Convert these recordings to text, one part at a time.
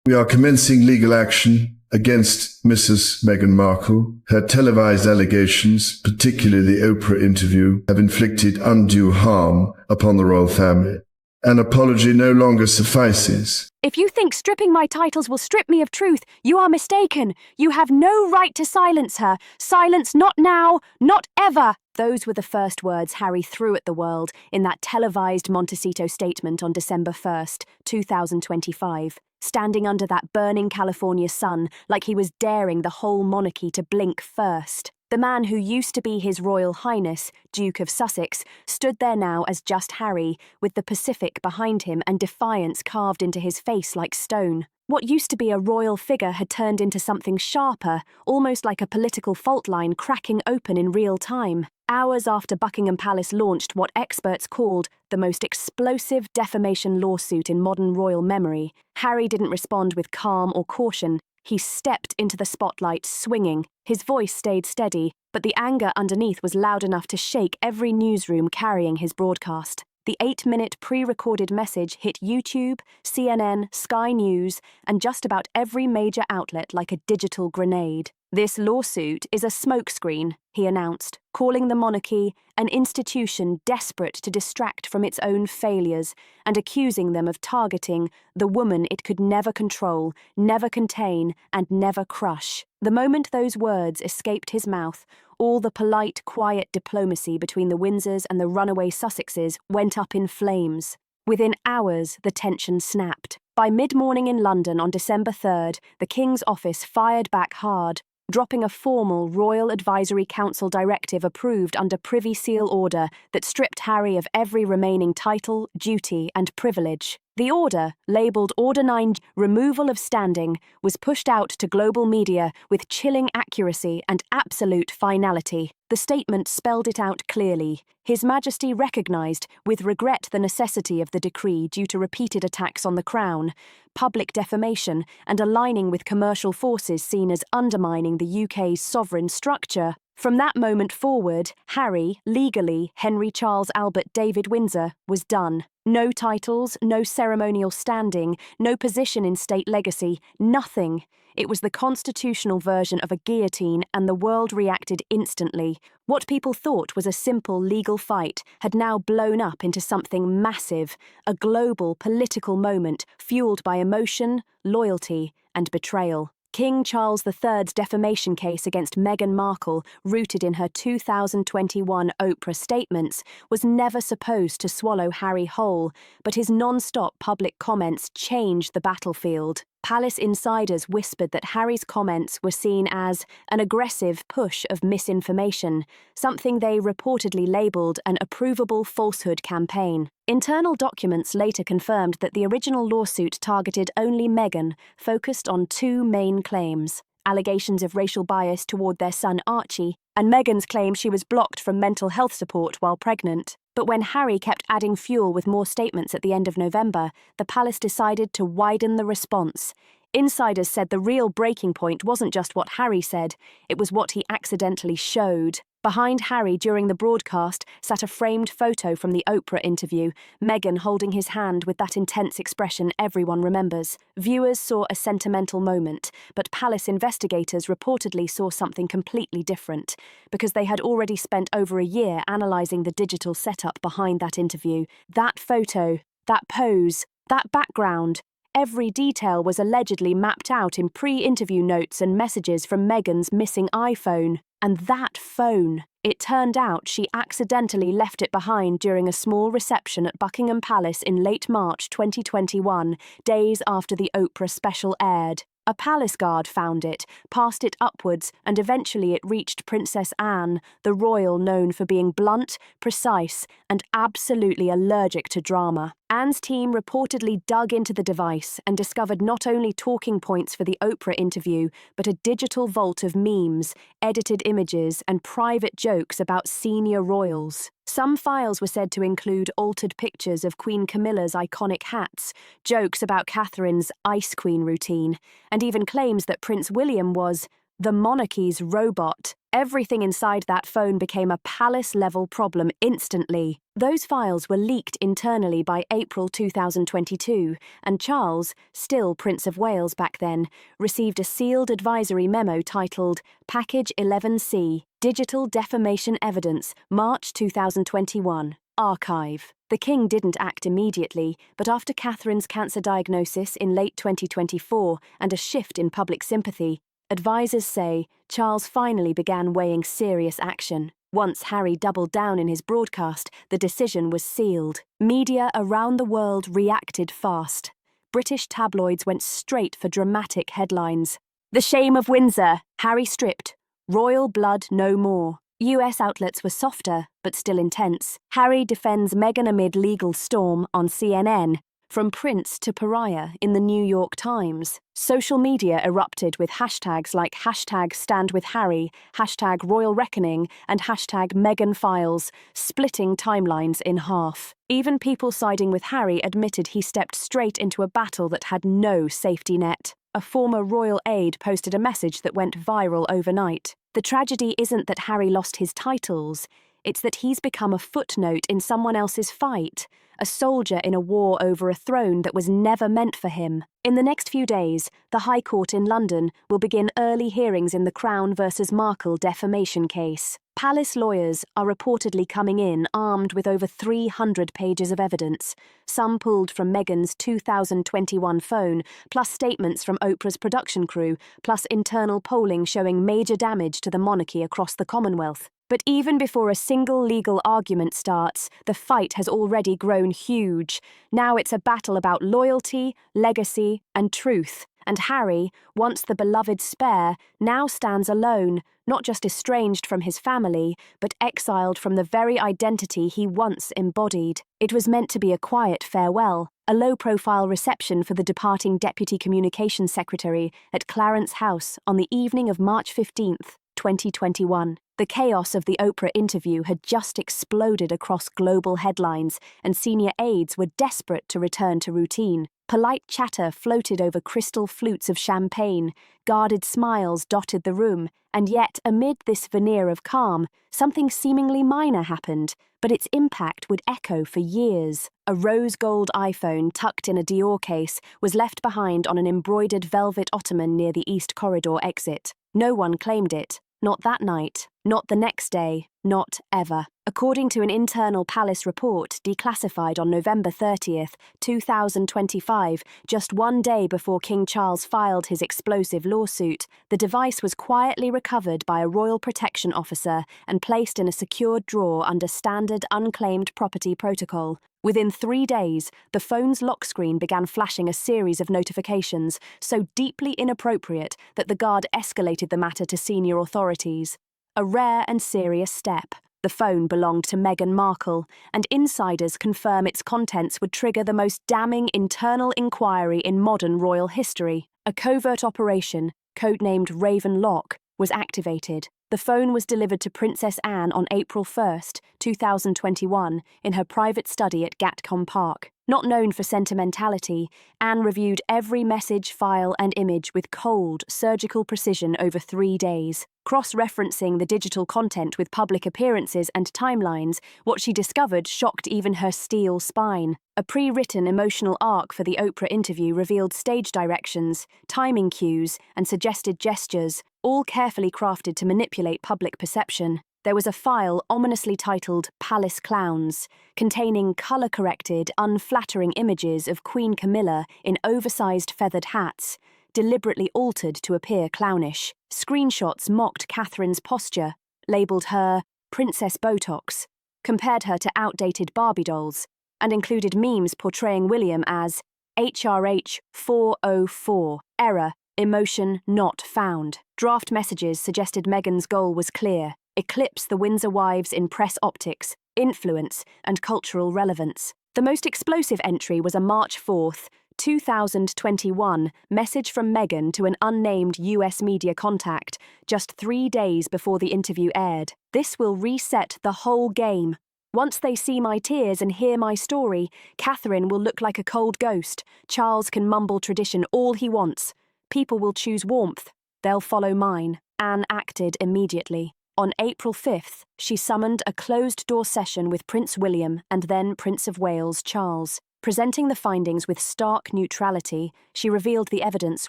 We are commencing legal action against Mrs. Meghan Markle. Her televised allegations, particularly the Oprah interview, have inflicted undue harm upon the royal family. An apology no longer suffices. If you think stripping my titles will strip me of truth, you are mistaken. You have no right to silence her. Silence not now, not ever. Those were the first words Harry threw at the world in that televised Montecito statement on December 1st, 2025, standing under that burning California sun like he was daring the whole monarchy to blink first. The man who used to be His Royal Highness, Duke of Sussex, stood there now as just Harry, with the Pacific behind him and defiance carved into his face like stone. What used to be a royal figure had turned into something sharper, almost like a political fault line cracking open in real time. Hours after Buckingham Palace launched what experts called the most explosive defamation lawsuit in modern royal memory, Harry didn't respond with calm or caution. He stepped into the spotlight swinging. His voice stayed steady, but the anger underneath was loud enough to shake every newsroom carrying his broadcast. The 8-minute pre-recorded message hit YouTube, CNN, Sky News, and just about every major outlet like a digital grenade. This lawsuit is a smokescreen, he announced, calling the monarchy an institution desperate to distract from its own failures and accusing them of targeting the woman it could never control, never contain, and never crush. The moment those words escaped his mouth, all the polite, quiet diplomacy between the Windsors and the runaway Sussexes went up in flames. Within hours, the tension snapped. By mid-morning in London on December 3rd, the King's office fired back hard, dropping a formal Royal Advisory Council directive approved under Privy Seal order that stripped Harry of every remaining title, duty, and privilege. The order, labelled Order 9, Removal of Standing, was pushed out to global media with chilling accuracy and absolute finality. The statement spelled it out clearly. His Majesty recognised with regret the necessity of the decree due to repeated attacks on the Crown, public defamation, and aligning with commercial forces seen as undermining the UK's sovereign structure. From that moment forward, Harry, legally Henry Charles Albert David Windsor, was done. No titles, no ceremonial standing, no position in state legacy, nothing. It was the constitutional version of a guillotine, and the world reacted instantly. What people thought was a simple legal fight had now blown up into something massive, a global political moment fueled by emotion, loyalty, and betrayal. King Charles III's defamation case against Meghan Markle, rooted in her 2021 Oprah statements, was never supposed to swallow Harry whole, but his non-stop public comments changed the battlefield. Palace insiders whispered that Harry's comments were seen as an aggressive push of misinformation, something they reportedly labelled an approvable falsehood campaign. Internal documents later confirmed that the original lawsuit targeted only Meghan, focused on two main claims: allegations of racial bias toward their son Archie, and Meghan's claim she was blocked from mental health support while pregnant. But when Harry kept adding fuel with more statements at the end of November, the palace decided to widen the response. Insiders said the real breaking point wasn't just what Harry said, it was what he accidentally showed. Behind Harry during the broadcast sat a framed photo from the Oprah interview, Meghan holding his hand with that intense expression everyone remembers. Viewers saw a sentimental moment, but palace investigators reportedly saw something completely different, because they had already spent over a year analysing the digital setup behind that interview. That photo, that pose, that background, every detail was allegedly mapped out in pre-interview notes and messages from Meghan's missing iPhone. And that phone. It turned out she accidentally left it behind during a small reception at Buckingham Palace in late March 2021, days after the Oprah special aired. A palace guard found it, passed it upwards, and eventually it reached Princess Anne, the royal known for being blunt, precise, and absolutely allergic to drama. Anne's team reportedly dug into the device and discovered not only talking points for the Oprah interview, but a digital vault of memes, edited images, and private jokes about senior royals. Some files were said to include altered pictures of Queen Camilla's iconic hats, jokes about Catherine's Ice Queen routine, and even claims that Prince William was the monarchy's robot. Everything inside that phone became a palace-level problem instantly. Those files were leaked internally by April 2022, and Charles, still Prince of Wales back then, received a sealed advisory memo titled Package 11C, Digital Defamation Evidence, March 2021. Archive. The King didn't act immediately, but after Catherine's cancer diagnosis in late 2024 and a shift in public sympathy, advisors say Charles finally began weighing serious action. Once Harry doubled down in his broadcast, the decision was sealed. Media around the world reacted fast. British tabloids went straight for dramatic headlines. The shame of Windsor, Harry stripped. Royal blood no more. US outlets were softer, but still intense. Harry defends Meghan amid legal storm on CNN. From prince to pariah in the New York Times. Social media erupted with hashtags like #StandWithHarry, #RoyalReckoning, and #MeghanFiles, splitting timelines in half. Even people siding with Harry admitted he stepped straight into a battle that had no safety net. A former royal aide posted a message that went viral overnight. The tragedy isn't that Harry lost his titles, it's that he's become a footnote in someone else's fight, a soldier in a war over a throne that was never meant for him. In the next few days, the High Court in London will begin early hearings in the Crown versus Markle defamation case. Palace lawyers are reportedly coming in armed with over 300 pages of evidence, some pulled from Meghan's 2021 phone, plus statements from Oprah's production crew, plus internal polling showing major damage to the monarchy across the Commonwealth. But even before a single legal argument starts, the fight has already grown huge. Now it's a battle about loyalty, legacy, and truth. And Harry, once the beloved spare, now stands alone, not just estranged from his family, but exiled from the very identity he once embodied. It was meant to be a quiet farewell, a low-profile reception for the departing Deputy Communications Secretary at Clarence House on the evening of March 15th, 2021. The chaos of the Oprah interview had just exploded across global headlines, and senior aides were desperate to return to routine. Polite chatter floated over crystal flutes of champagne, guarded smiles dotted the room, and yet, amid this veneer of calm, something seemingly minor happened, but its impact would echo for years. A rose-gold iPhone tucked in a Dior case was left behind on an embroidered velvet ottoman near the East Corridor exit. No one claimed it. Not that night, not the next day, not ever. According to an internal palace report declassified on November 30th, 2025, just one day before King Charles filed his explosive lawsuit, the device was quietly recovered by a royal protection officer and placed in a secured drawer under standard unclaimed property protocol. Within 3 days, the phone's lock screen began flashing a series of notifications, so deeply inappropriate that the guard escalated the matter to senior authorities. A rare and serious step. The phone belonged to Meghan Markle, and insiders confirm its contents would trigger the most damning internal inquiry in modern royal history. A covert operation, codenamed Raven Lock, was activated. The phone was delivered to Princess Anne on April 1st, 2021, in her private study at Gatcombe Park. Not known for sentimentality, Anne reviewed every message, file, and image with cold, surgical precision over 3 days. Cross-referencing the digital content with public appearances and timelines, what she discovered shocked even her steel spine. A pre-written emotional arc for the Oprah interview revealed stage directions, timing cues, and suggested gestures, all carefully crafted to manipulate public perception. There was a file ominously titled Palace Clowns, containing colour-corrected, unflattering images of Queen Camila in oversized feathered hats, deliberately altered to appear clownish. Screenshots mocked Catherine's posture, labelled her Princess Botox, compared her to outdated Barbie dolls, and included memes portraying William as HRH 404, error, emotion not found. Draft messages suggested Meghan's goal was clear: eclipse the Windsor wives in press optics, influence, and cultural relevance. The most explosive entry was a March 4th, 2021 message from Meghan to an unnamed US media contact, just 3 days before the interview aired. This will reset the whole game. Once they see my tears and hear my story, Catherine will look like a cold ghost. Charles can mumble tradition all he wants. People will choose warmth. They'll follow mine. Anne acted immediately. On April 5th, she summoned a closed-door session with Prince William and then Prince of Wales Charles. Presenting the findings with stark neutrality, she revealed the evidence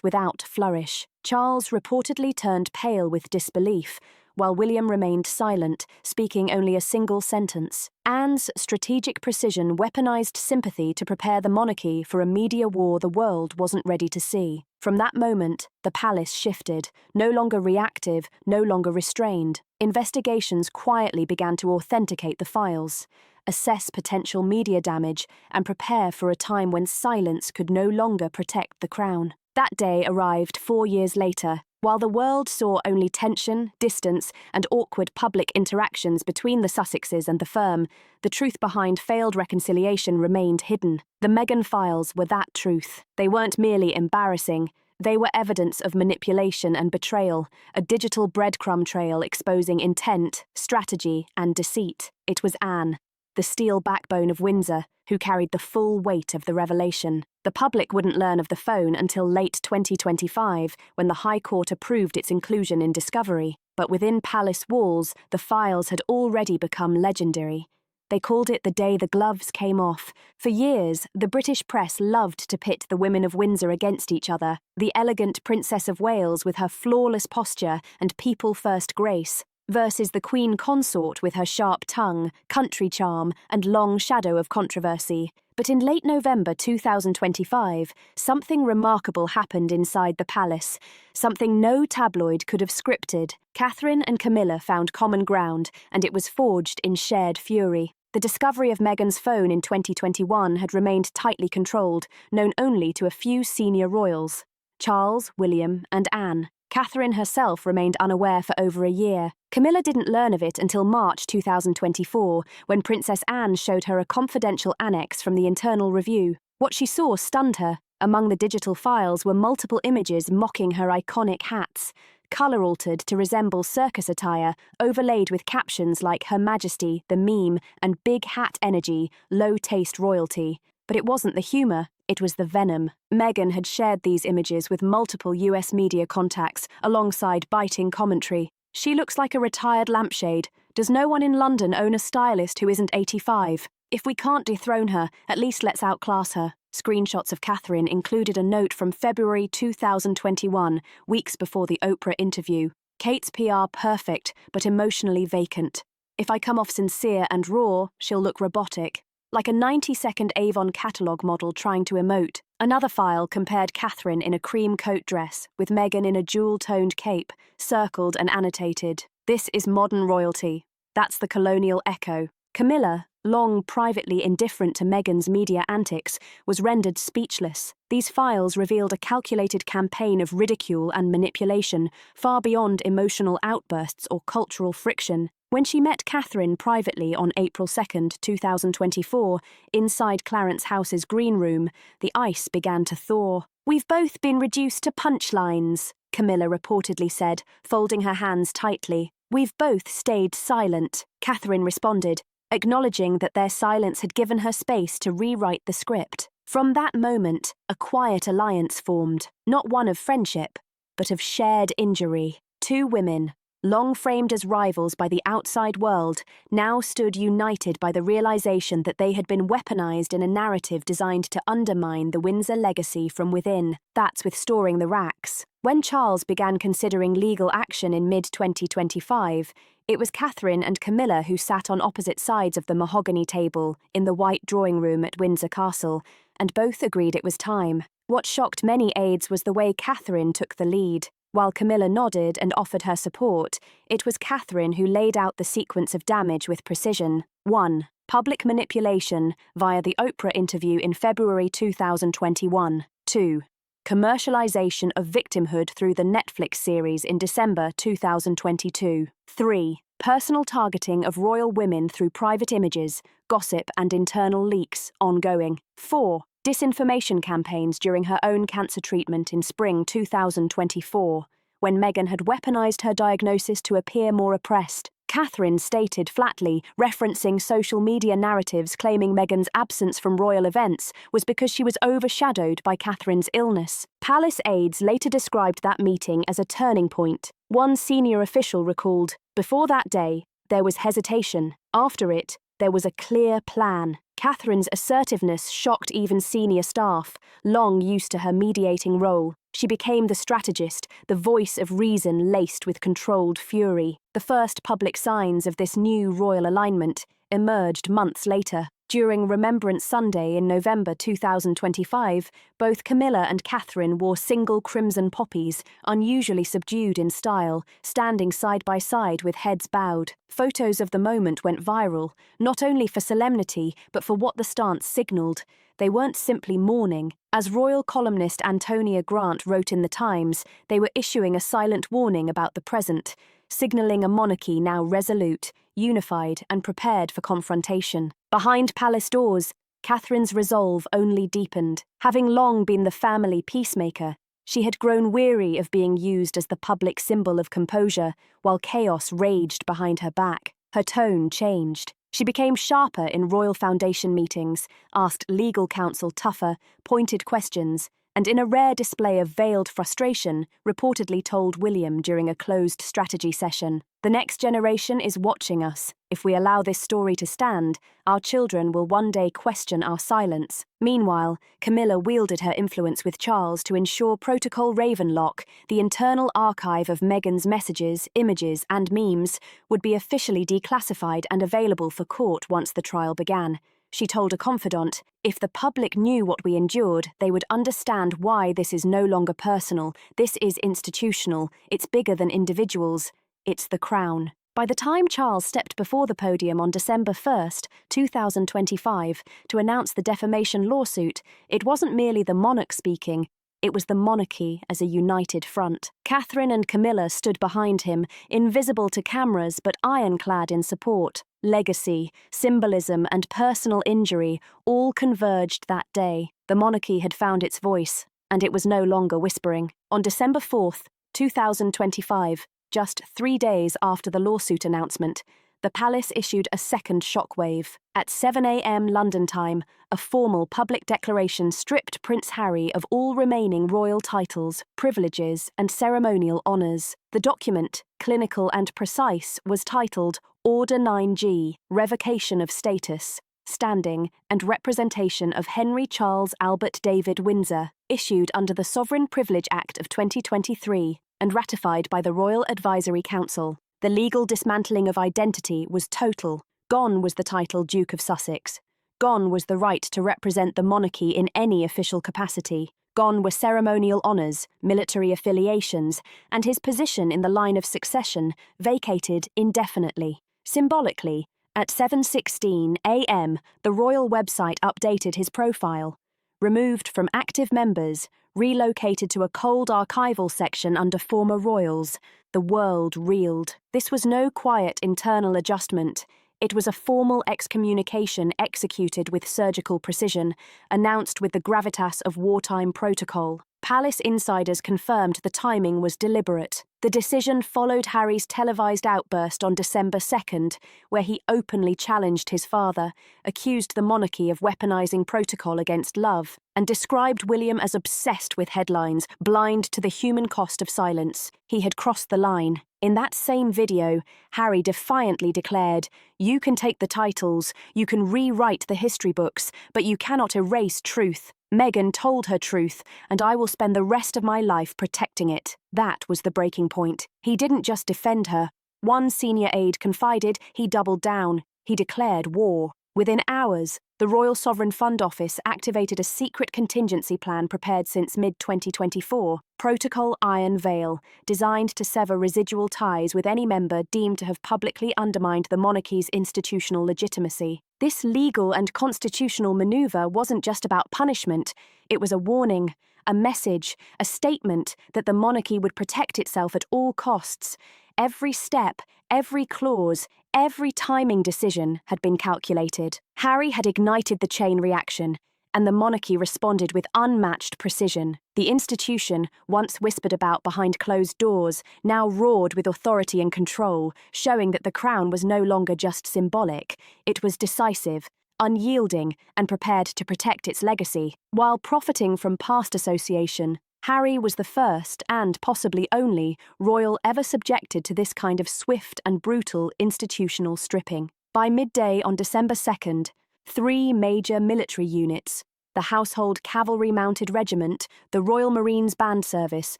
without flourish. Charles reportedly turned pale with disbelief, while William remained silent, speaking only a single sentence. Anne's strategic precision weaponized sympathy to prepare the monarchy for a media war the world wasn't ready to see. From that moment, the palace shifted, no longer reactive, no longer restrained. Investigations quietly began to authenticate the files, assess potential media damage, and prepare for a time when silence could no longer protect the crown. That day arrived 4 years later. While the world saw only tension, distance, and awkward public interactions between the Sussexes and the firm, the truth behind failed reconciliation remained hidden. The Meghan files were that truth. They weren't merely embarrassing. They were evidence of manipulation and betrayal, a digital breadcrumb trail exposing intent, strategy, and deceit. It was Anne, the steel backbone of Windsor, who carried the full weight of the revelation. The public wouldn't learn of the phone until late 2025, when the High Court approved its inclusion in Discovery. But within palace walls, the files had already become legendary. They called it the day the gloves came off. For years, the British press loved to pit the women of Windsor against each other, the elegant Princess of Wales with her flawless posture and people-first grace, versus the Queen Consort with her sharp tongue, country charm, and long shadow of controversy. But in late November 2025, something remarkable happened inside the palace, something no tabloid could have scripted. Catherine and Camilla found common ground, and it was forged in shared fury. The discovery of Meghan's phone in 2021 had remained tightly controlled, known only to a few senior royals: Charles, William, and Anne. Catherine herself remained unaware for over a year. Camilla didn't learn of it until March 2024, when Princess Anne showed her a confidential annex from the Internal Review. What she saw stunned her. Among the digital files were multiple images mocking her iconic hats, colour-altered to resemble circus attire, overlaid with captions like Her Majesty, the Meme, and Big Hat Energy, Low-Taste Royalty. But it wasn't the humour, it was the venom. Meghan had shared these images with multiple US media contacts, alongside biting commentary. She looks like a retired lampshade. Does no one in London own a stylist who isn't 85? If we can't dethrone her, at least let's outclass her. Screenshots of Catherine included a note from February 2021, weeks before the Oprah interview. Kate's PR perfect, but emotionally vacant. If I come off sincere and raw, she'll look robotic. Like a 90-second Avon catalogue model trying to emote. Another file compared Catherine in a cream coat dress with Meghan in a jewel-toned cape, circled and annotated. This is modern royalty. That's the colonial echo. Camilla, long privately indifferent to Meghan's media antics, was rendered speechless. These files revealed a calculated campaign of ridicule and manipulation, far beyond emotional outbursts or cultural friction. When she met Catherine privately on April 2, 2024, inside Clarence House's green room, the ice began to thaw. "We've both been reduced to punchlines," Camilla reportedly said, folding her hands tightly. "We've both stayed silent," Catherine responded, acknowledging that their silence had given her space to rewrite the script. From that moment, a quiet alliance formed, not one of friendship, but of shared injury. Two women, long framed as rivals by the outside world, now stood united by the realization that they had been weaponized in a narrative designed to undermine the Windsor legacy from within. That's with storing the racks. When Charles began considering legal action in mid-2025, it was Catherine and Camilla who sat on opposite sides of the mahogany table in the white drawing room at Windsor Castle, and both agreed it was time. What shocked many aides was the way Catherine took the lead. While Camilla nodded and offered her support, it was Catherine who laid out the sequence of damage with precision. 1. Public manipulation via the Oprah interview in February 2021. 2. Commercialization of victimhood through the Netflix series in December 2022. 3. Personal targeting of royal women through private images, gossip and internal leaks, ongoing. 4. Disinformation campaigns during her own cancer treatment in spring 2024, when Meghan had weaponized her diagnosis to appear more oppressed. Catherine stated flatly, referencing social media narratives claiming Meghan's absence from royal events was because she was overshadowed by Catherine's illness. Palace aides later described that meeting as a turning point. One senior official recalled, "Before that day, there was hesitation. After it, there was a clear plan." Catherine's assertiveness shocked even senior staff, long used to her mediating role. She became the strategist, the voice of reason laced with controlled fury. The first public signs of this new royal alignment emerged months later. During Remembrance Sunday in November 2025, both Camilla and Catherine wore single crimson poppies, unusually subdued in style, standing side by side with heads bowed. Photos of the moment went viral, not only for solemnity, but for what the stance signalled. They weren't simply mourning. As royal columnist Antonia Grant wrote in The Times, they were issuing a silent warning about the present, signalling a monarchy now resolute, unified, and prepared for confrontation. Behind palace doors, Catherine's resolve only deepened. Having long been the family peacemaker, she had grown weary of being used as the public symbol of composure while chaos raged behind her back. Her tone changed. She became sharper in Royal Foundation meetings, asked legal counsel tougher, pointed questions, and in a rare display of veiled frustration, reportedly told William during a closed strategy session, "The next generation is watching us. If we allow this story to stand, our children will one day question our silence." Meanwhile, Camilla wielded her influence with Charles to ensure Protocol Ravenlock, the internal archive of Meghan's messages, images, and memes, would be officially declassified and available for court once the trial began. She told a confidant, "If the public knew what we endured, they would understand why this is no longer personal. This is institutional. It's bigger than individuals. It's the crown." By the time Charles stepped before the podium on December 1st, 2025, to announce the defamation lawsuit, it wasn't merely the monarch speaking, it was the monarchy as a united front. Catherine and Camilla stood behind him, invisible to cameras but ironclad in support. Legacy, symbolism, and personal injury all converged that day. The monarchy had found its voice, and it was no longer whispering. On December 4th, 2025, just 3 days after the lawsuit announcement, the palace issued a second shockwave. At 7 a.m. London time, a formal public declaration stripped Prince Harry of all remaining royal titles, privileges, and ceremonial honours. The document, clinical and precise, was titled Order 9G, Revocation of Status, Standing, and Representation of Henry Charles Albert David Windsor, issued under the Sovereign Privilege Act of 2023 and ratified by the Royal Advisory Council. The legal dismantling of identity was total. Gone was the title Duke of Sussex. Gone was the right to represent the monarchy in any official capacity. Gone were ceremonial honours, military affiliations, and his position in the line of succession vacated indefinitely. Symbolically, at 7:16 a.m., the royal website updated his profile. Removed from active members, relocated to a cold archival section under former royals, the world reeled. This was no quiet internal adjustment. It was a formal excommunication executed with surgical precision, announced with the gravitas of wartime protocol. Palace insiders confirmed the timing was deliberate. The decision followed Harry's televised outburst on December 2nd, where he openly challenged his father, accused the monarchy of weaponizing protocol against love, and described William as obsessed with headlines, blind to the human cost of silence. He had crossed the line. In that same video, Harry defiantly declared, "You can take the titles, you can rewrite the history books, but you cannot erase truth. Meghan told her truth, and I will spend the rest of my life protecting it." That was the breaking point. He didn't just defend her. One senior aide confided, he doubled down. He declared war. Within hours, the Royal Sovereign Fund Office activated a secret contingency plan prepared since mid-2024, Protocol Iron Veil, designed to sever residual ties with any member deemed to have publicly undermined the monarchy's institutional legitimacy. This legal and constitutional maneuver wasn't just about punishment, it was a warning, a message, a statement that the monarchy would protect itself at all costs. Every step, every clause, every timing decision had been calculated. Harry had ignited the chain reaction, and the monarchy responded with unmatched precision. The institution, once whispered about behind closed doors, now roared with authority and control, showing that the crown was no longer just symbolic, it was decisive, unyielding, and prepared to protect its legacy. While profiting from past association, Harry was the first and possibly only royal ever subjected to this kind of swift and brutal institutional stripping. By midday on December 2nd, 3 major military units, the Household Cavalry Mounted Regiment, the Royal Marines Band Service,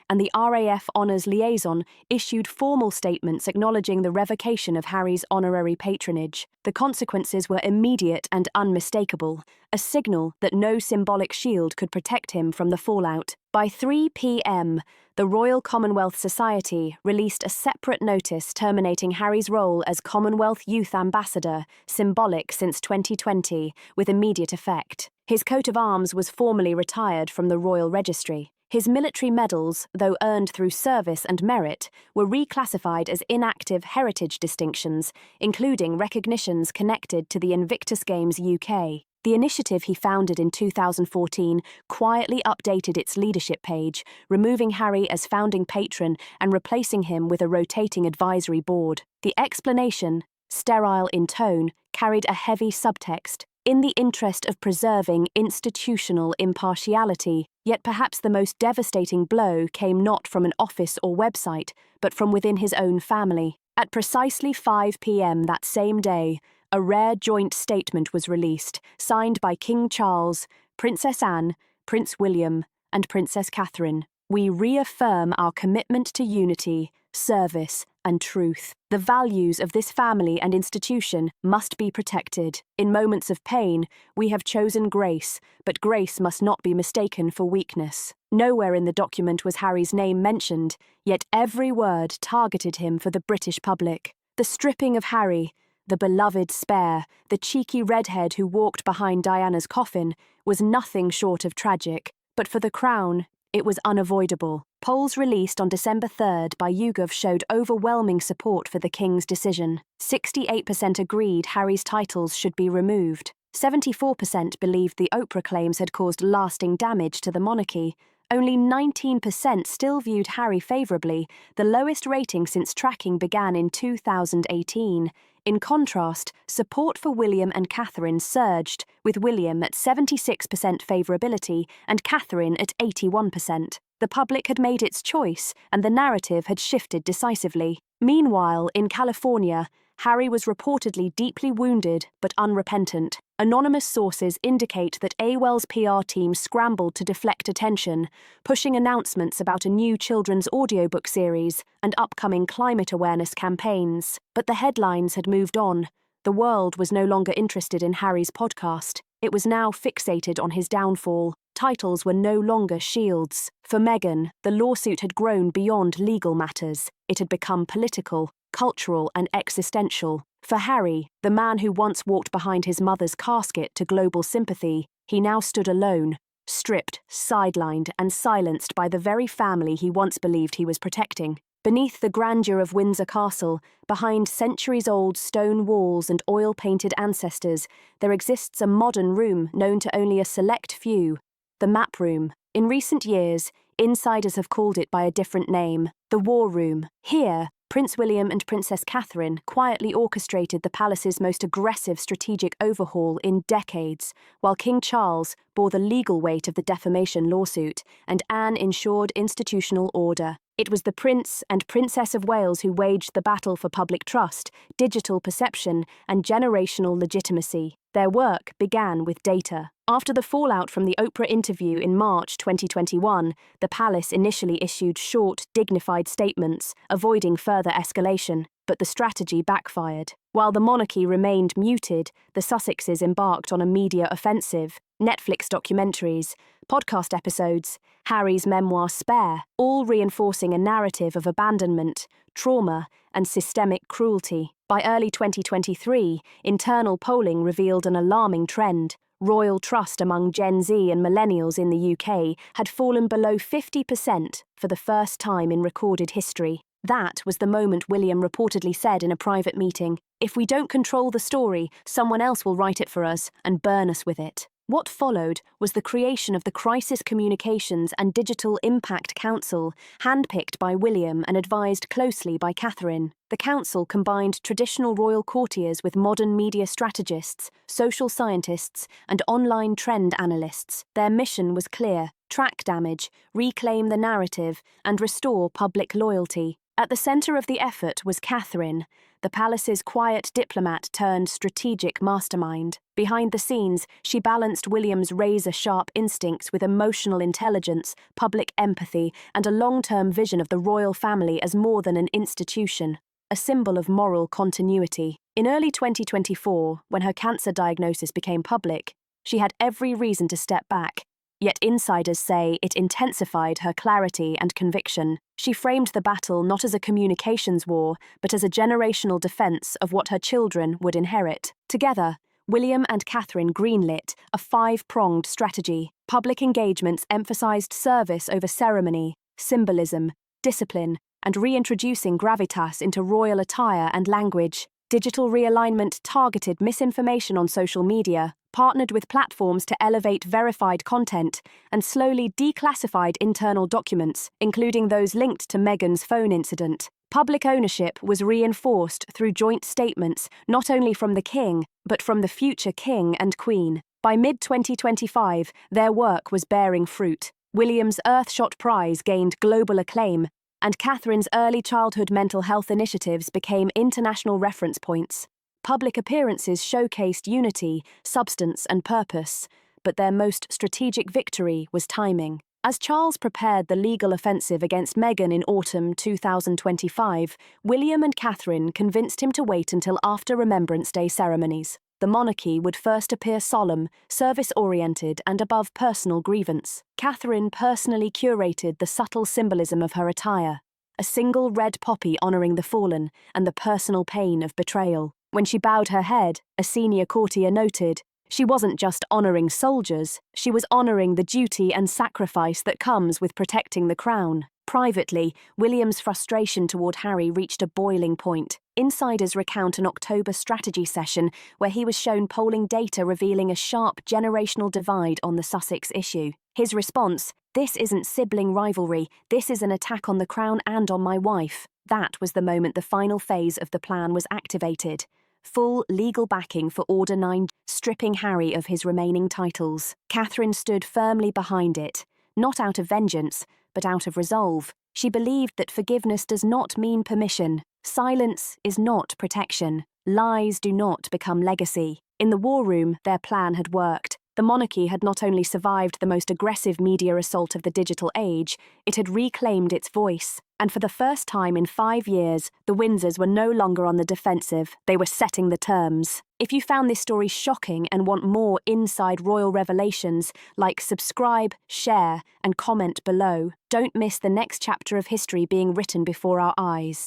and the RAF Honours Liaison issued formal statements acknowledging the revocation of Harry's honorary patronage. The consequences were immediate and unmistakable, a signal that no symbolic shield could protect him from the fallout. By 3 p.m., the Royal Commonwealth Society released a separate notice terminating Harry's role as Commonwealth Youth Ambassador, symbolic since 2020, with immediate effect. His coat of arms was formally retired from the Royal Registry. His military medals, though earned through service and merit, were reclassified as inactive heritage distinctions, including recognitions connected to the Invictus Games UK. The initiative he founded in 2014 quietly updated its leadership page, removing Harry as founding patron and replacing him with a rotating advisory board. The explanation, sterile in tone, carried a heavy subtext. In the interest of preserving institutional impartiality, yet perhaps the most devastating blow came not from an office or website, but from within his own family. At precisely 5 p.m. that same day, a rare joint statement was released, signed by King Charles, Princess Anne, Prince William, and Princess Catherine. We reaffirm our commitment to unity, service, and truth. The values of this family and institution must be protected. In moments of pain, we have chosen grace, but grace must not be mistaken for weakness. Nowhere in the document was Harry's name mentioned, yet every word targeted him for the British public. The stripping of Harry, the beloved spare, the cheeky redhead who walked behind Diana's coffin, was nothing short of tragic, but for the Crown, it was unavoidable. Polls released on December 3rd by YouGov showed overwhelming support for the King's decision. 68% agreed Harry's titles should be removed. 74% believed the Oprah claims had caused lasting damage to the monarchy. Only 19% still viewed Harry favourably, the lowest rating since tracking began in 2018. In contrast, support for William and Catherine surged, with William at 76% favourability and Catherine at 81%. The public had made its choice, and the narrative had shifted decisively. Meanwhile, in California, Harry was reportedly deeply wounded but unrepentant. Anonymous sources indicate that AWEL's PR team scrambled to deflect attention, pushing announcements about a new children's audiobook series and upcoming climate awareness campaigns. But the headlines had moved on. The world was no longer interested in Harry's podcast. It was now fixated on his downfall. Titles were no longer shields. For Meghan, the lawsuit had grown beyond legal matters. It had become political, cultural, and existential. For Harry, the man who once walked behind his mother's casket to global sympathy, he now stood alone, stripped, sidelined, and silenced by the very family he once believed he was protecting. Beneath the grandeur of Windsor Castle, behind centuries-old stone walls and oil-painted ancestors, there exists a modern room known to only a select few, the Map Room. In recent years, insiders have called it by a different name, the War Room. Here, Prince William and Princess Catherine quietly orchestrated the palace's most aggressive strategic overhaul in decades, while King Charles bore the legal weight of the defamation lawsuit, and Anne ensured institutional order. It was the Prince and Princess of Wales who waged the battle for public trust, digital perception, and generational legitimacy. Their work began with data. After the fallout from the Oprah interview in March 2021, the palace initially issued short, dignified statements, avoiding further escalation. But the strategy backfired. While the monarchy remained muted, the Sussexes embarked on a media offensive. Netflix documentaries, podcast episodes, Harry's memoir Spare, all reinforcing a narrative of abandonment, trauma, and systemic cruelty. By early 2023, internal polling revealed an alarming trend. Royal trust among Gen Z and millennials in the UK had fallen below 50% for the first time in recorded history. That was the moment William reportedly said in a private meeting, "If we don't control the story, someone else will write it for us and burn us with it." What followed was the creation of the Crisis Communications and Digital Impact Council, handpicked by William and advised closely by Catherine. The council combined traditional royal courtiers with modern media strategists, social scientists, and online trend analysts. Their mission was clear: track damage, reclaim the narrative, and restore public loyalty. At the centre of the effort was Catherine, the palace's quiet diplomat turned strategic mastermind. Behind the scenes, she balanced William's razor-sharp instincts with emotional intelligence, public empathy, and a long-term vision of the royal family as more than an institution, a symbol of moral continuity. In early 2024, when her cancer diagnosis became public, she had every reason to step back. Yet insiders say it intensified her clarity and conviction. She framed the battle not as a communications war, but as a generational defense of what her children would inherit. Together, William and Catherine greenlit a five-pronged strategy. Public engagements emphasized service over ceremony, symbolism, discipline, and reintroducing gravitas into royal attire and language. Digital realignment targeted misinformation on social media, partnered with platforms to elevate verified content, and slowly declassified internal documents, including those linked to Meghan's phone incident. Public ownership was reinforced through joint statements not only from the king, but from the future king and queen. By mid-2025, their work was bearing fruit. William's Earthshot Prize gained global acclaim, and Catherine's early childhood mental health initiatives became international reference points. Public appearances showcased unity, substance, and purpose, but their most strategic victory was timing. As Charles prepared the legal offensive against Meghan in autumn 2025, William and Catherine convinced him to wait until after Remembrance Day ceremonies. The monarchy would first appear solemn, service-oriented, and above personal grievance. Catherine personally curated the subtle symbolism of her attire, a single red poppy honouring the fallen and the personal pain of betrayal. When she bowed her head, a senior courtier noted, she wasn't just honouring soldiers, she was honouring the duty and sacrifice that comes with protecting the crown. Privately, William's frustration toward Harry reached a boiling point. Insiders recount an October strategy session where he was shown polling data revealing a sharp generational divide on the Sussex issue. His response, "This isn't sibling rivalry, this is an attack on the crown and on my wife." That was the moment the final phase of the plan was activated. Full legal backing for Order 9, stripping Harry of his remaining titles. Catherine stood firmly behind it, not out of vengeance, but out of resolve. She believed that forgiveness does not mean permission. Silence is not protection. Lies do not become legacy. In the war room, their plan had worked. The monarchy had not only survived the most aggressive media assault of the digital age, it had reclaimed its voice. And for the first time in 5 years, the Windsors were no longer on the defensive. They were setting the terms. If you found this story shocking and want more inside royal revelations, subscribe, share, and comment below. Don't miss the next chapter of history being written before our eyes.